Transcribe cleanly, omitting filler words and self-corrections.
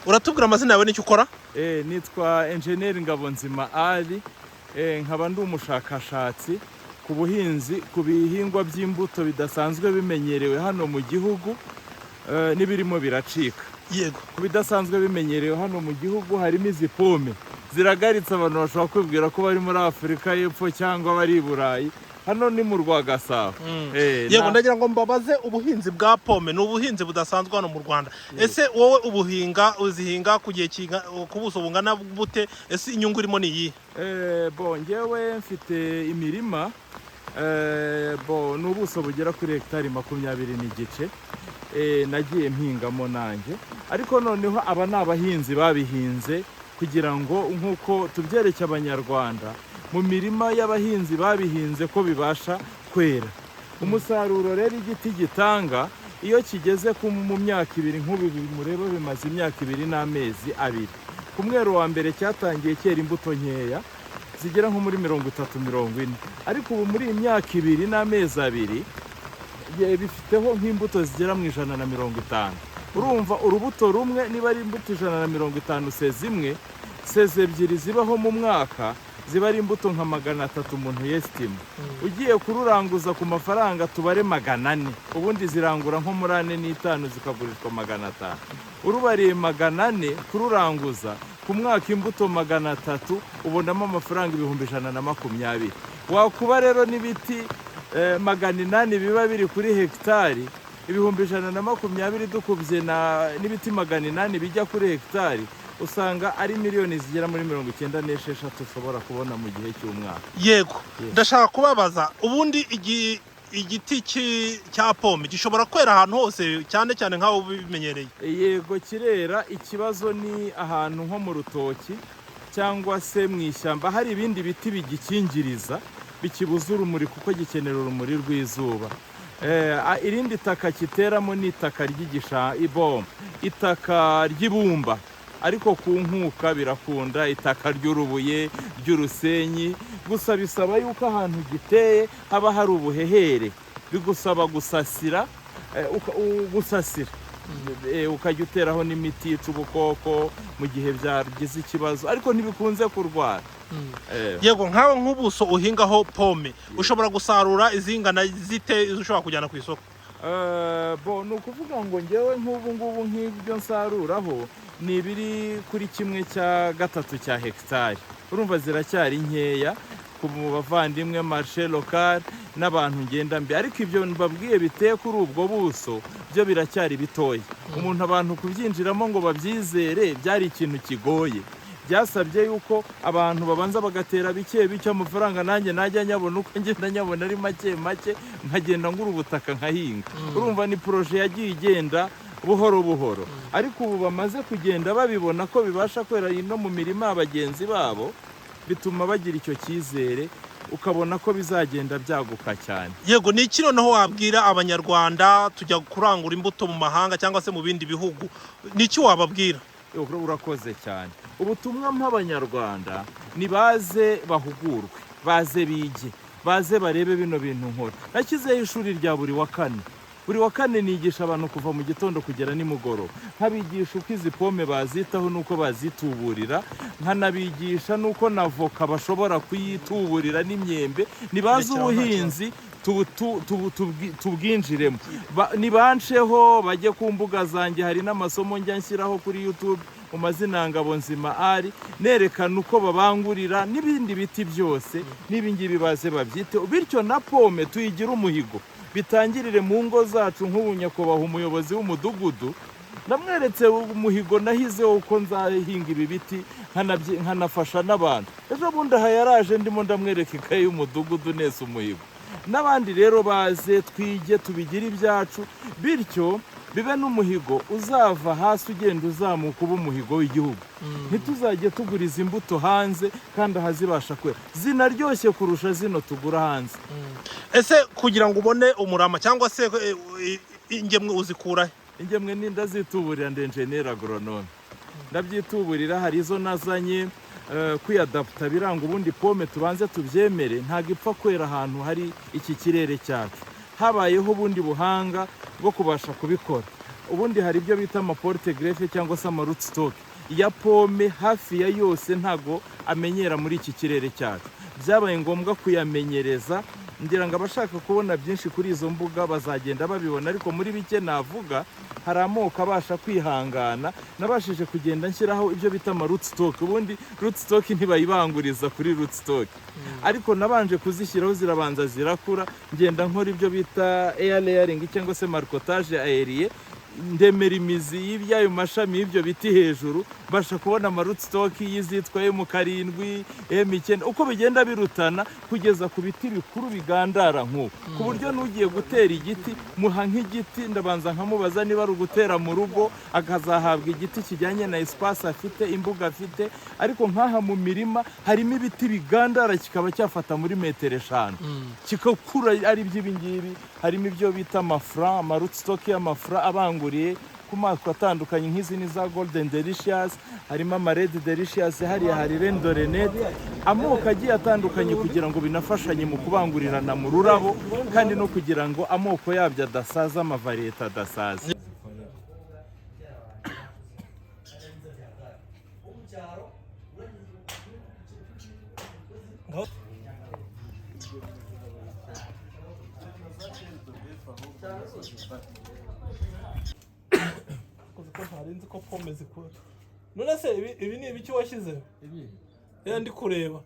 uratubwira amazina yawe n'icyo ukora? Nitwa Engineer Ngabonzima Ali, nkaba ndi umushakashatsi ku buhinzi ku bihingwa by'imbuto bidasanzwe bimenyerewe hano mu gihugu n'ibirimo biracika. Yego, ku bidasanzwe bimenyerewe hano mu gihugu harimo izi pome ziragaritse, abantu bashobora kwibwira ko bari muri Afurika y'Epfo cyangwa bari i Burayi. Hano ni mu Rwagasabo. Yego, ndagira ngo mbabaze, ubuhinzi bwa pome ni ubuhinzi budasanzwe hano mu Rwanda. Ese wowe uzihinga ku gihe ku buso bungana bute? Ese inyungu irimo ni iyi? Ngewe mfite imirima n'ubuso bugera kuri hegitari 20 n'igice. Nagiye mpingamo nanjye, ariko noneho aba ni abahinzi babihinze kugira ngo nk'uko tubyereke Abanyarwanda mu mirima y'abahinzi babihinze ko bibasha kwera. Umusaruro rero igiti gitanga iyo kigeze mu myaka 2, nk'ubu mureba bimaze imyaka 2 n'amezi 2. Ku mwero wa mbere cyatangiye cyera imbuto nkeya zigera nko muri 30-40, ariko ubu muri iyi myaka 2 n'amezi 2 bifiteho nk'imbuto zigera mu 150. Urumva urubuto rumwe niba ari imbuto 150 seze imwe, seze ebyiri zibaho mu mwaka ziba ari imbuto nka 300 umuntu yestima. Ugiye kururanguza ku mafaranga tubare 400, ubundi zirangura nko muri 4 zikagurishwa 500. Urubariye 400 kururanguza ku mwaka imbuto 300 ubonamo amafaranga 120. Wakuba rero n'ibiti 800 biba biri kuri hegitari 120 dukubye n'ibiti 800 bijya kuri hegitari, usanga ari miliyoni zigera muri 96 ushobora kubona mu gihe cy'umwaka. Yego, ndashaka kubabaza, ubundi igiti cya pome gishobora kwera ahantu hose cyane cyane nk'aho bimenyereye? Yego, kirera. Ikibazo ni ahantu nko mu rutoki cyangwa se mu ishyamba hari ibindi biti bigikingiriza bikibuza urumuri kuko gikenera urumuri rw'izuba. Irindi taka kiteramo ni itaka itaka ry'ibumba, ariko ku nkuka birakunda itaka ry'urubuye, ry'urusenyi. Gusa bisaba yuko ahantu giteye haba hari ubuhehere, bigusaba gusasira ukajya uteraho n'imiti yica ubukoko mu gihe byagize ikibazo, ariko ntibikunze kurwara. Yego, nkawe nk'ubuso uhingaho pome ushobora gusarura izingana zite ushobora kujyana ku isoko? Ni ukuvuga ngo ngewe nk'ubu nk'ibyo nsaruraho ni ibiri kuri 1/3 cya hegitari. Urumva ziracyari nkeya ku bavandimwe marché local n'abantu ngenda mbi, ariko ibyo mbabwiye biteye kuri ubwo buso byo biracyari bitoya. Abantu kubyinjiramo ngo babyizere byari ikintu kigoye. Byasabye yuko abantu babanza bagatera bike bike amafaranga, nanjye najya nyabona uko ngenda nyabona ari make nkagenda ngura ubutaka nkahinga. Urumva ni projet yagiye igenda buhoro buhoro, ariko ubu bamaze kugenda babibona ko bibasha kwera no mu mirima y'abagenzi babo, bituma bagira icyo cyizere, ukabona ko bizagenda byaguka cyane. Yego, ni iki noneho wabwira Abanyarwanda tujya kurangura imbuto mu mahanga cyangwa se mu bindi bihugu, ni iki wababwira? Urakoze cyane. Ubutumwa mp'Abanyarwanda ni baze bahugurwe, baze bige, baze barebe bino bintu nkora. Nashyizeho ishuri rya buri wa kane nigisha abantu kuva mu gitondo kugera nimugoroba, nkabigisha uko izi pome bazitaho nuko bazituburira, nkanabigisha nuko na voka bashobora kuyituburira n'imyembe. Nibaze ubuhinzi tubwinjiremo, nibanceho bajye ku mbuga zanjye, hari n'amasomo njya nshyiraho kuri YouTube mu mazina Ngabonzima Ali, nerekana uko babangurira n'ibindi biti byose. N'ibingibi baze babyite, bityo na pome tuyigira umuhigo, bitangirire mu ngo zacu. Nk'ubu nyakubahwa umuyobozi w'umudugudu namweretse umuhigo nahizeho uko nzahinga ibi biti nkanafasha n'abantu. Ejo bundi aha yaraje ndimo ndamwereka ikaye y'umudugudu neza umuhigo. N'abandi rero baze twige tubigire ibyacu, bityo bibe n'umuhigo uzava hasi ugenda uzamuka uba umuhigo w'igihugu. Ntituzajye tuguriza imbuto hanze kandi ahazibasha kwera zinaryoshye kurusha zino tugura hanze. Ese kugira ngo ubone umurama cyangwa se ingemwe uzikura? Ingemwe ni ndazituburira, ndi engineer agronome, ndabyituburira. Hari izo nazanye kwiyadaputa biranga ubundi pome tubanze tubyemere, ntago ipfa kwera ahantu hari iki kirere cyacu. Habayeho ubundi buhanga bwo kubasha kubikora. ubundi hari ibyo bita amaporte grefe cyangwa se amarootstock ya pome hafi ya yose ntago amenyera muri iki kirere cyacu. Byabaye ngombwa kuyamenyereza, ngira ngo abashaka kubona byinshi kuri izo mbuga bazagenda babibona, ariko muri bike navuga hari amoko abasha kwihangana. Nabashije kugenda nshyiraho ibyo bita amarootstock. Ubundi rootstock ntibayibanguriza kuri rootstock, ariko nabanje kuzishyiraho zirabanza zirakura, ngenda nkora ibyo bita air layering cyangwa se marcotage aérien, ndemera imizi y'ayo mashami y'ibyo biti hejuru, mbasha kubona amarootstock y'izitwa M7, M9 uko bigenda birutana kugeza ku biti bikuru bigandara nk'uko, ku buryo n'ugiye gutera igiti muha nk'igiti ndabanza nkamubaza niba ari ugutera mu rugo, akazahabwa igiti kijyanye na espace afite, imbuga afite. Ariko nk'aha mu mirima harimo ibiti bigandara kikaba cyafata muri metero 5 kikakura ari iby'ibingibi. Harimo ibyo bita amafra, amarootstock y'amafra abanguriye ku mako atandukanye, nk'izi ni za golden delicious, harimo ama red delicious, hariya hari rendorenet, amoko agiye atandukanye kugira ngo binafashanye mu kubangurirana mu rurabo, kandi no kugira ngo amoko yabyo adasaza, amavariyete adasaza. Ntarinzi ko pome zikura. None se ibi ni ibiki washyizeho? Ndi kureba.